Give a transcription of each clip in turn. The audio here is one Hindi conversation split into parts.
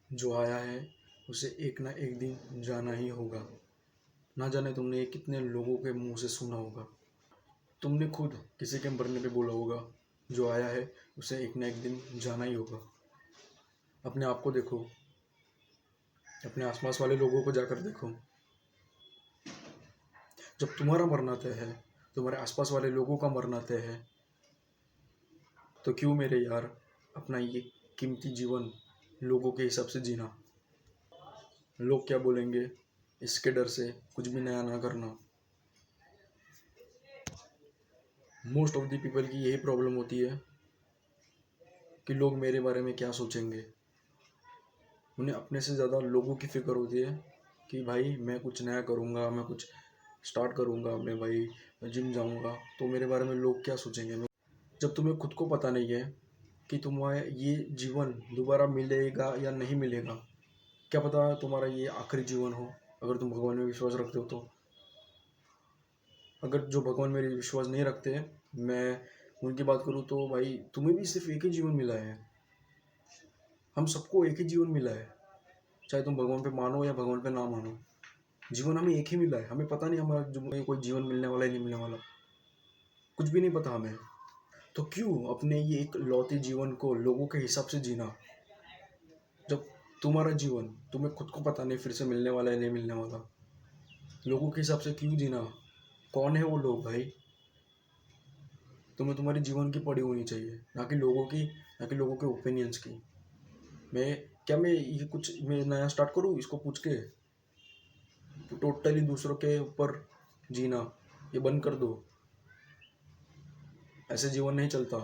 जो आया है उसे एक ना एक दिन जाना ही होगा। ना जाने तुमने ये कितने लोगों के मुंह से सुना होगा। तुमने खुद किसी के मरने पे बोला होगा, जो आया है उसे एक ना एक दिन जाना ही होगा। अपने आप को देखो, अपने आसपास वाले लोगों को जाकर देखो। जब तुम्हारा मरना तय है, तुम्हारे आसपास वाले लोगों का मरना तय है, तो क्यों मेरे यार अपना ये कीमती जीवन लोगों के हिसाब से जीना। लोग क्या बोलेंगे इसके डर से कुछ भी नया ना करना। मोस्ट ऑफ द पीपल की यही प्रॉब्लम होती है कि लोग मेरे बारे में क्या सोचेंगे। उन्हें अपने से ज़्यादा लोगों की फिक्र होती है कि भाई मैं कुछ नया करूँगा, मैं कुछ स्टार्ट करूँगा, मैं भाई जिम जाऊँगा तो मेरे बारे में लोग क्या सोचेंगे। जब तुम्हें खुद को पता नहीं है कि तुम्हें ये जीवन दोबारा मिलेगा या नहीं मिलेगा, क्या पता तुम्हारा ये आखिरी जीवन हो अगर तुम भगवान में विश्वास रखते हो तो। अगर जो भगवान में विश्वास नहीं रखते, मैं उनकी बात करूँ तो भाई तुम्हें भी सिर्फ एक ही जीवन मिला है। हम सबको एक ही जीवन मिला है, चाहे तुम भगवान पे मानो या भगवान पे ना मानो। जीवन हमें एक ही मिला है। हमें पता नहीं हमारा कोई जीवन मिलने वाला है नहीं मिलने वाला, कुछ भी नहीं पता हमें। तो क्यों अपने ये एक लौते जीवन को लोगों के हिसाब से जीना, जब तुम्हारा जीवन तुम्हें खुद को पता नहीं फिर से मिलने वाला है नहीं मिलने वाला। लोगों के हिसाब से क्यों जीना। कौन है वो लोग भाई। तुम्हें तुम्हारे जीवन की पड़ी होनी चाहिए, ना कि लोगों की, ना कि लोगों के ओपिनियंस की। मैं ये कुछ मैं नया स्टार्ट करूँ इसको पूछ के, टोटली दूसरों के ऊपर जीना ये बंद कर दो। ऐसे जीवन नहीं चलता।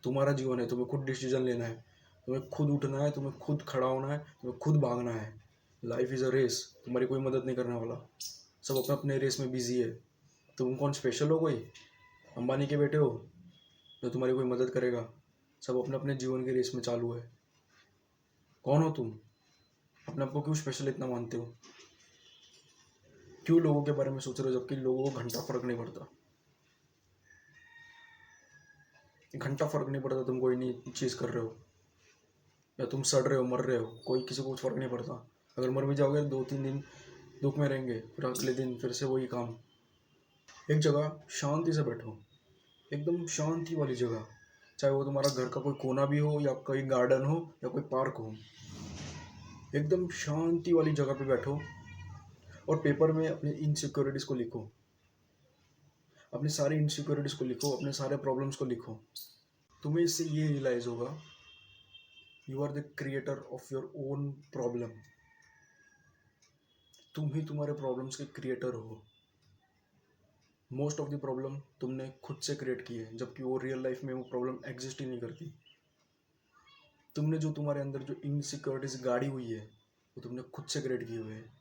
तुम्हारा जीवन है, तुम्हें खुद डिसीजन लेना है, तुम्हें खुद उठना है, तुम्हें खुद खड़ा होना है, तुम्हें खुद भागना है। लाइफ इज़ अ रेस, तुम्हारी कोई मदद नहीं करने वाला। सब अपने अपने रेस में बिजी है। तुम कौन स्पेशल हो कोई, अंबानी के बेटे हो जो तुम्हारी कोई मदद करेगा। सब अपने अपने जीवन की रेस में चालू है। कौन हो तुम, अपने आप को क्यों स्पेशल इतना मानते हो। क्यों लोगों के बारे में सोच रहे हो जबकि लोगों को घंटा फर्क नहीं पड़ता। घंटा फर्क नहीं पड़ता तुम कोई नहीं चीज़ कर रहे हो, या तुम सड़ रहे हो मर रहे हो, कोई किसी को कुछ फर्क नहीं पड़ता। अगर मर भी जाओगे 2-3 दिन दुख में रहेंगे, फिर अगले दिन फिर से वही काम। एक जगह शांति से बैठो, एकदम शांति वाली जगह, चाहे वो तुम्हारा घर का कोई कोना भी हो या कोई गार्डन हो या कोई पार्क हो। एकदम शांति वाली जगह पे बैठो और पेपर में अपनी इनसिक्योरिटीज़ को लिखो। अपनी सारी इनसिक्योरिटीज़ को लिखो, अपने सारे प्रॉब्लम्स को लिखो। तुम्हें इससे ये रियलाइज़ होगा, you are the creator of your own problem. तुम ही तुम्हारे प्रॉब्लम्स के क्रिएटर हो। मोस्ट ऑफ द प्रॉब्लम तुमने खुद से क्रिएट की है, जबकि वो रियल लाइफ में वो प्रॉब्लम एग्जिस्ट ही नहीं करती। तुमने जो तुम्हारे अंदर जो इनसिक्योरिटीज गाड़ी हुई है वो तुमने खुद से क्रिएट की हुई है।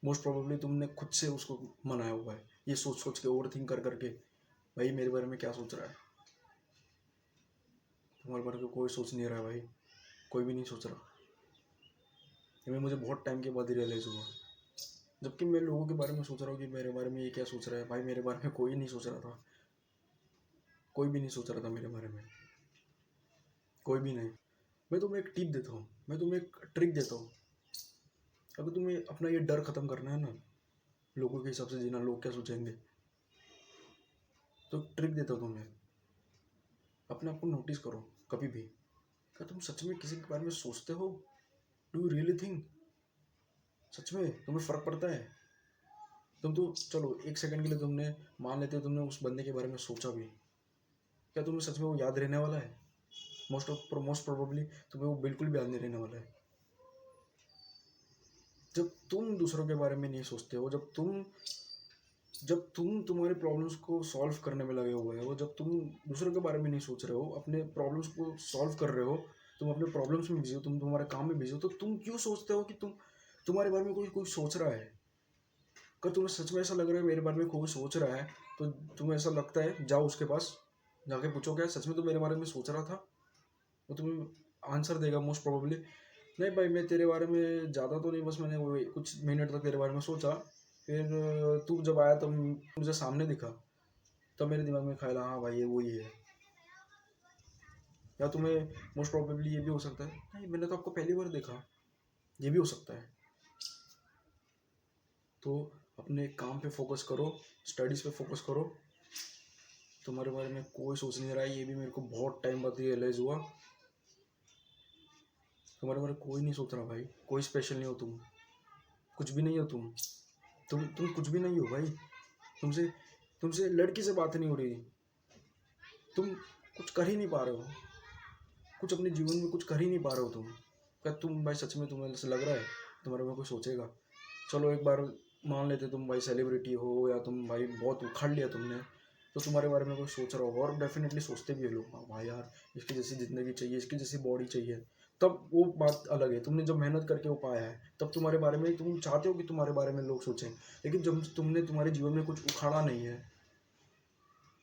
मोस्ट प्रोबेबली तुमने खुद से उसको मनाया हुआ है, ये सोच सोच के ओवर थिंक कर करके, भाई मेरे बारे में क्या सोच रहा है। तुम्हारे बारे में कोई सोच नहीं रहा है भाई, कोई भी नहीं सोच रहा। ये मैं मुझे बहुत टाइम के बाद ही रियलाइज़ हुआ, जबकि मैं लोगों के बारे में सोच रहा हूँ कि मेरे बारे में ये क्या सोच रहा है। भाई मेरे बारे में कोई नहीं सोच रहा था, कोई भी नहीं सोच रहा था मेरे बारे में, कोई भी नहीं। मैं तुम्हें एक टिप देता हूँ, मैं तुम्हें एक ट्रिक देता हूँ। अगर तुम्हें अपना ये डर खत्म करना है ना, लोगों के हिसाब से जीना, लोग क्या सोचेंगे, तो ट्रिक देता हूँ तुम्हें। अपने आप को नोटिस करो कभी भी, क्या तुम सच में किसी के बारे में सोचते हो। डू यू रियली थिंक, सच में तुम्हें फर्क पड़ता है। तुम तो चलो एक सेकंड के लिए तुमने मान लेते हो तुमने उस बंदे के बारे में सोचा भी, क्या तुम्हें सच में वो याद रहने वाला है। मोस्ट प्रोबेबली तुम्हें वो बिल्कुल भी याद नहीं रहने वाला है। जब तुम दूसरों के बारे में नहीं सोचते हो, जब तुम तुम्हारे प्रॉब्लम्स को सॉल्व करने में लगे हुए हो, जब तुम दूसरों के बारे में नहीं सोच रहे हो, अपने प्रॉब्लम्स को सॉल्व कर रहे हो, तुम अपने प्रॉब्लम्स में बिजी हो, तुम तुम्हारे काम में बिजी हो, तो तुम क्यों सोचते हो कि तुम्हारे बारे में कोई कोई सोच रहा है। अगर तुम्हें सच में ऐसा लग रहा है मेरे बारे में कोई सोच रहा है, तो तुम्हें ऐसा लगता है जाओ उसके पास, जाके पूछो क्या सच में तो मेरे बारे में सोच रहा था। वो तुम्हें आंसर देगा मोस्ट प्रोबेबली, नहीं भाई मैं तेरे बारे में ज़्यादा तो नहीं, बस मैंने वो कुछ मिनट तक तेरे बारे में सोचा, फिर तू जब आया तब मुझे सामने दिखा, तब मेरे दिमाग में ख्याल हाँ भाई ये वही है। या तुम्हें मोस्ट प्रोबेबली ये भी हो सकता है, नहीं मैंने तो आपको पहली बार देखा, ये भी हो सकता है। तो अपने काम पे फोकस करो, स्टडीज़ पे फोकस करो। तुम्हारे बारे में कोई सोच नहीं रहा है, ये भी मेरे को बहुत टाइम बाद रियलाइज़ हुआ। तुम्हारे बारे में कोई नहीं सोच रहा भाई, कोई स्पेशल नहीं हो तुम, कुछ भी नहीं हो तुम कुछ भी नहीं हो भाई। तुमसे तुमसे लड़की से बात नहीं हो रही, तुम कुछ कर ही नहीं पा रहे हो, कुछ अपने जीवन में कुछ कर ही नहीं पा रहे हो तुम। क्या तुम भाई सच में तुम्हें ऐसा लग रहा है तुम्हारे में कोई सोचेगा? चलो एक बार मान लेते तुम भाई सेलिब्रिटी हो या तुम भाई बहुत उखाड़ लिया तुमने, तो तुम्हारे बारे में कोई सोच रहा होगा, और डेफिनेटली सोचते भी है लोग, हाँ भाई यार इसकी जैसी ज़िंदगी चाहिए, इसकी जैसी बॉडी चाहिए। तब वो बात अलग है, तुमने जब मेहनत करके वो पाया है तब तुम्हारे बारे में तुम चाहते हो कि तुम्हारे बारे में लोग सोचें। लेकिन जब तुमने तुम्हारे जीवन में कुछ उखाड़ा नहीं है,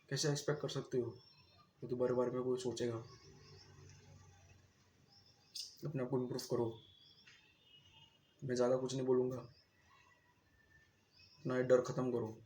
कैसे एक्सपेक्ट कर सकते हो कि तुम्हारे बारे में कोई सोचेगा? अपने आप को इम्प्रूव करो। मैं ज़्यादा कुछ नहीं बोलूँगा, अपना ये डर ख़त्म करो।